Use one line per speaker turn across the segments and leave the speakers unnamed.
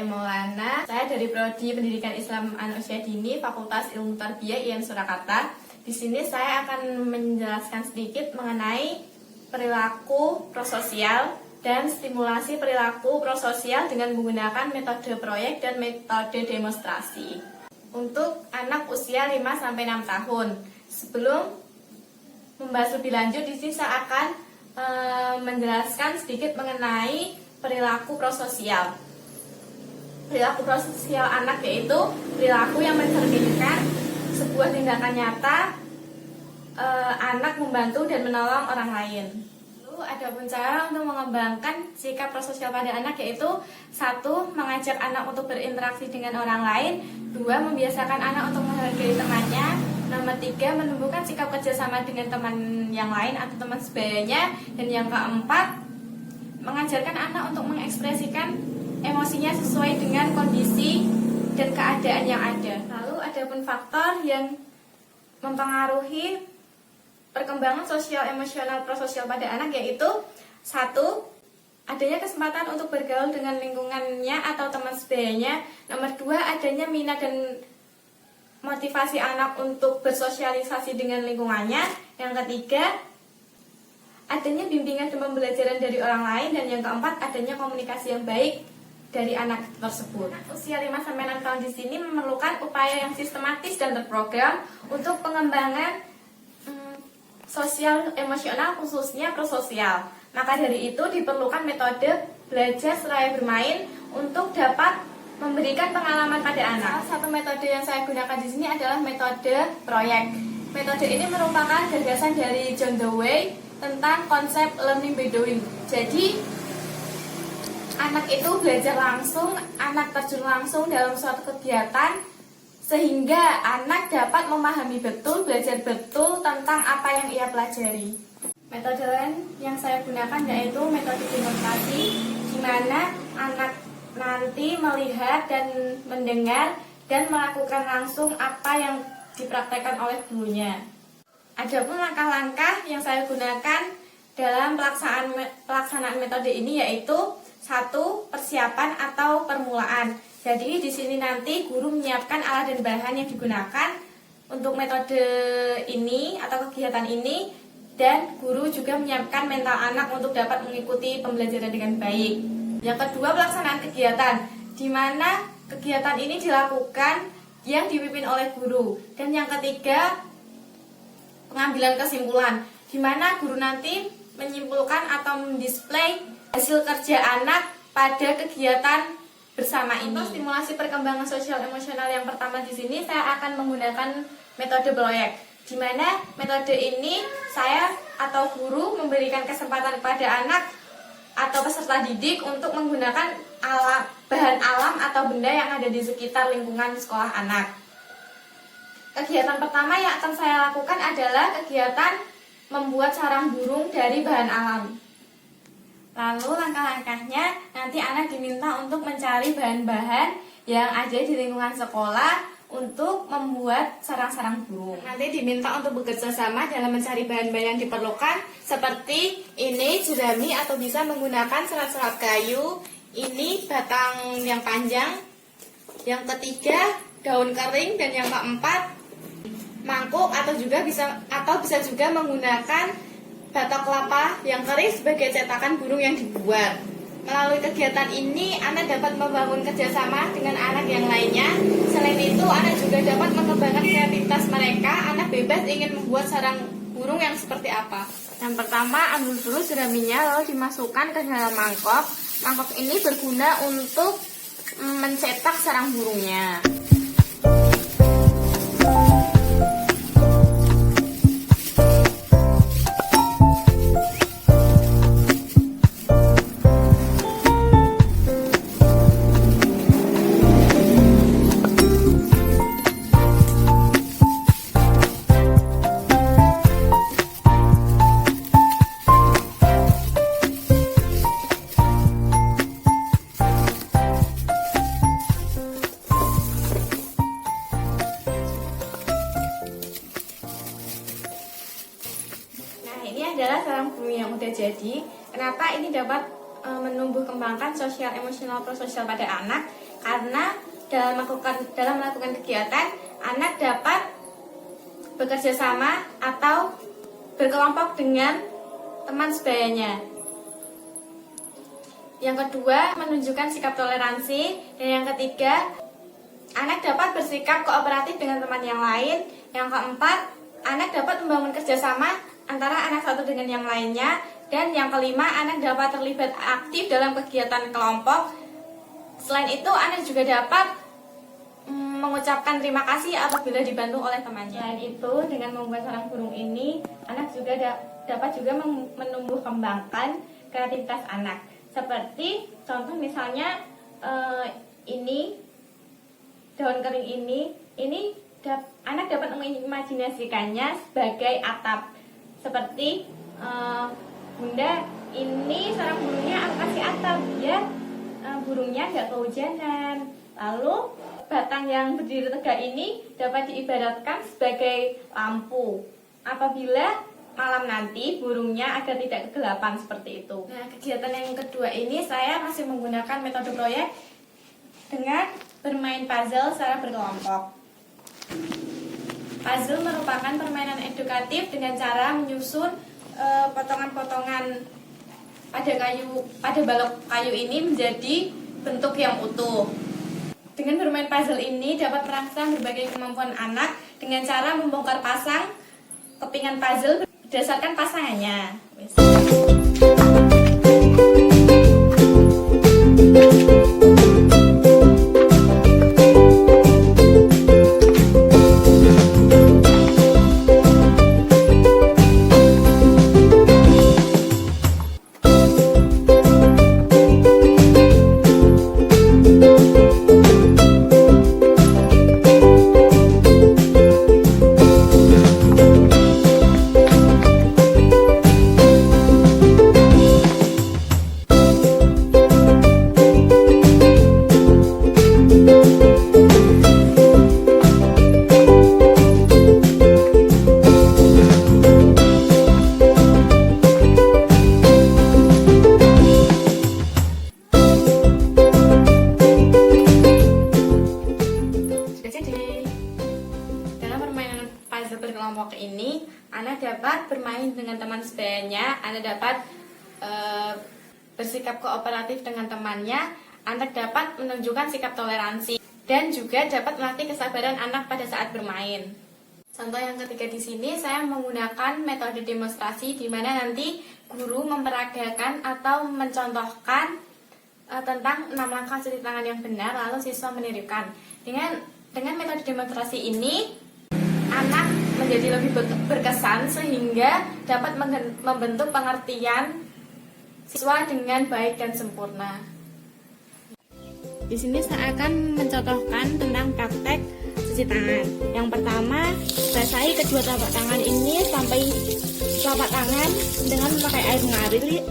Maulana. Saya dari Prodi Pendidikan Islam Anak Usia Dini, Fakultas Ilmu Tarbiyah IAIN Surakarta. Di sini saya akan menjelaskan sedikit mengenai perilaku prososial dan stimulasi perilaku prososial dengan menggunakan metode proyek dan metode demonstrasi untuk anak usia 5-6 tahun. Sebelum membahas lebih lanjut, di sini saya akan menjelaskan sedikit mengenai perilaku prososial. Perilaku prososial anak yaitu perilaku yang mencerminkan sebuah tindakan nyata anak membantu dan menolong orang lain. Lalu ada pun cara untuk mengembangkan sikap prososial pada anak yaitu 1. Mengajak anak untuk berinteraksi dengan orang lain. 2. Membiasakan anak untuk menghargai temannya. Nomor 3. Menumbuhkan sikap kerjasama dengan teman yang lain atau teman sebayanya. Dan yang keempat, mengajarkan anak untuk mengekspresikan emosinya sesuai dengan kondisi dan keadaan yang ada. Lalu ada pun faktor yang mempengaruhi perkembangan sosial emosional prososial pada anak yaitu 1. Adanya kesempatan untuk bergaul dengan lingkungannya atau teman sebayanya. Nomor 2. Adanya minat dan motivasi anak untuk bersosialisasi dengan lingkungannya. Yang ketiga, adanya bimbingan dan pembelajaran dari orang lain. Dan yang keempat, adanya komunikasi yang baik dari anak tersebut. Usia 5-6 tahun di sini memerlukan upaya yang sistematis dan terprogram untuk pengembangan sosial emosional, khususnya prososial. Maka dari itu diperlukan metode belajar seraya bermain untuk dapat memberikan pengalaman pada anak. Salah satu metode yang saya gunakan di sini adalah metode proyek. Metode ini merupakan gagasan dari John Dewey tentang konsep learning by doing. Jadi anak itu belajar langsung, anak terjun langsung dalam suatu kegiatan sehingga anak dapat memahami betul, belajar betul tentang apa yang ia pelajari. Metode lain yang saya gunakan yaitu metode demonstrasi, di mana anak nanti melihat dan mendengar dan melakukan langsung apa yang dipraktekkan oleh gurunya. Adapun langkah-langkah yang saya gunakan dalam pelaksanaan metode ini yaitu 1. Persiapan atau permulaan. Jadi di sini nanti guru menyiapkan alat dan bahan yang digunakan untuk metode ini atau kegiatan ini, dan guru juga menyiapkan mental anak untuk dapat mengikuti pembelajaran dengan baik. Yang kedua, pelaksanaan kegiatan, di mana kegiatan ini dilakukan yang dipimpin oleh guru. Dan yang ketiga, pengambilan kesimpulan, di mana guru nanti menyimpulkan atau mendisplay hasil kerja anak pada kegiatan bersama ini. Untuk stimulasi perkembangan sosial emosional yang pertama di sini saya akan menggunakan metode proyek, di mana metode ini saya atau guru memberikan kesempatan kepada anak atau peserta didik untuk menggunakan bahan alam atau benda yang ada di sekitar lingkungan sekolah anak. Kegiatan pertama yang akan saya lakukan adalah kegiatan membuat sarang burung dari bahan alam. Lalu langkah-langkahnya, nanti anak diminta untuk mencari bahan-bahan yang ada di lingkungan sekolah untuk membuat sarang-sarang burung. Nanti diminta untuk bekerja sama dalam mencari bahan-bahan yang diperlukan, seperti ini jerami atau bisa menggunakan serat-serat kayu, ini batang yang panjang, yang ketiga daun kering, dan yang keempat mangkuk atau bisa juga menggunakan batok kelapa yang kering sebagai cetakan burung yang dibuat. Melalui kegiatan ini, anak dapat membangun kerjasama dengan anak yang lainnya. Selain itu, anak juga dapat mengembangkan kreativitas mereka. Anak bebas ingin membuat sarang burung yang seperti apa. Yang pertama, ambil dulu jeraminya lalu dimasukkan ke dalam mangkok. Mangkok ini berguna untuk mencetak sarang burungnya. adalah sarang burung yang udah jadi. Kenapa ini dapat menumbuh kembangkan sosial emosional prososial pada anak, karena dalam melakukan kegiatan anak dapat bekerja sama atau berkelompok dengan teman sebayanya. Yang kedua, menunjukkan sikap toleransi. Dan yang ketiga, anak dapat bersikap kooperatif dengan teman yang lain. Yang keempat, anak dapat membangun kerjasama antara anak satu dengan yang lainnya. Dan yang kelima, anak dapat terlibat aktif dalam kegiatan kelompok. Selain itu, anak juga dapat mengucapkan terima kasih apabila dibantu oleh temannya. Selain itu, dengan membuat sarang burung ini, anak juga dapat juga menumbuh kembangkan kreativitas anak. Seperti contoh misalnya ini daun kering ini anak dapat mengimajinasikannya sebagai atap. Seperti Bunda, ini sarang burungnya aku kasih atap ya, burungnya nggak kehujanan. Lalu batang yang berdiri tegak ini dapat diibaratkan sebagai lampu apabila malam nanti burungnya agar tidak kegelapan, seperti itu. Nah, kegiatan yang kedua ini saya masih menggunakan metode proyek dengan bermain puzzle secara berkelompok. Puzzle merupakan permainan edukatif dengan cara menyusun potongan-potongan pada balok kayu ini menjadi bentuk yang utuh. Dengan bermain puzzle ini dapat merangsang berbagai kemampuan anak dengan cara membongkar pasang kepingan puzzle berdasarkan pasangannya. Berkelompok ini, anak dapat bermain dengan teman sebayanya, anak dapat bersikap kooperatif dengan temannya, anak dapat menunjukkan sikap toleransi, dan juga dapat melatih kesabaran anak pada saat bermain. Contoh yang ketiga di sini saya menggunakan metode demonstrasi, di mana nanti guru memperagakan atau mencontohkan tentang 6 langkah cuci tangan yang benar, lalu siswa menirukan. Dengan metode demonstrasi ini, anak menjadi lebih berkesan sehingga dapat membentuk pengertian siswa dengan baik dan sempurna. Di sini saya akan mencontohkan tentang praktek cuci tangan. Yang pertama, basahi kedua telapak tangan ini sampai telapak tangan dengan memakai air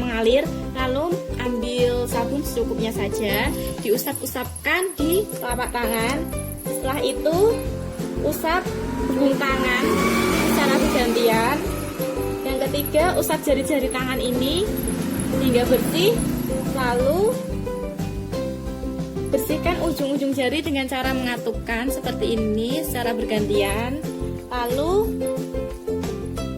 mengalir, lalu ambil sabun secukupnya saja, diusap-usapkan di telapak tangan. Setelah itu, usap ujung tangan secara bergantian. Yang ketiga, usap jari-jari tangan ini hingga bersih, lalu bersihkan ujung-ujung jari dengan cara mengatupkan seperti ini secara bergantian. Lalu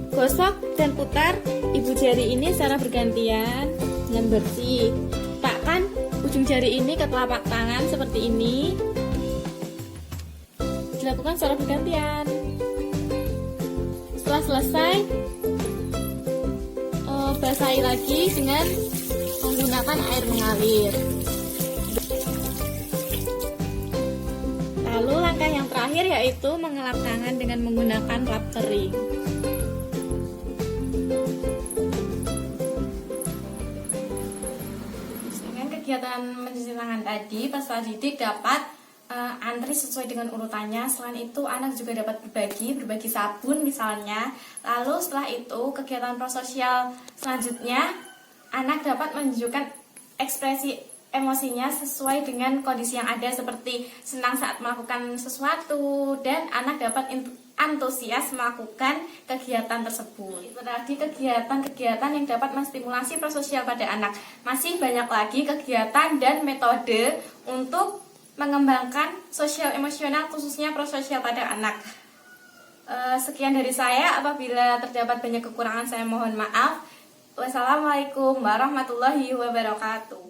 gosok dan putar ibu jari ini secara bergantian dengan bersih. Letakkan ujung jari ini ke telapak tangan seperti ini. Dilakukan secara bergantian. Setelah selesai, basahi lagi dengan menggunakan air mengalir. Lalu langkah yang terakhir yaitu mengelap tangan dengan menggunakan lap kering. Dengan kegiatan mencuci tangan tadi, peserta didik dapat antri sesuai dengan urutannya. Selain itu, anak juga dapat berbagi sabun misalnya. Lalu setelah itu, kegiatan prososial selanjutnya, anak dapat menunjukkan ekspresi emosinya sesuai dengan kondisi yang ada, seperti senang saat melakukan sesuatu, dan anak dapat antusias melakukan kegiatan tersebut. Itu tadi kegiatan-kegiatan yang dapat menstimulasi prososial pada anak. Masih banyak lagi kegiatan dan metode untuk mengembangkan sosial emosional khususnya prososial pada anak. Sekian dari saya. Apabila terdapat banyak kekurangan saya mohon maaf. Wassalamualaikum warahmatullahi wabarakatuh.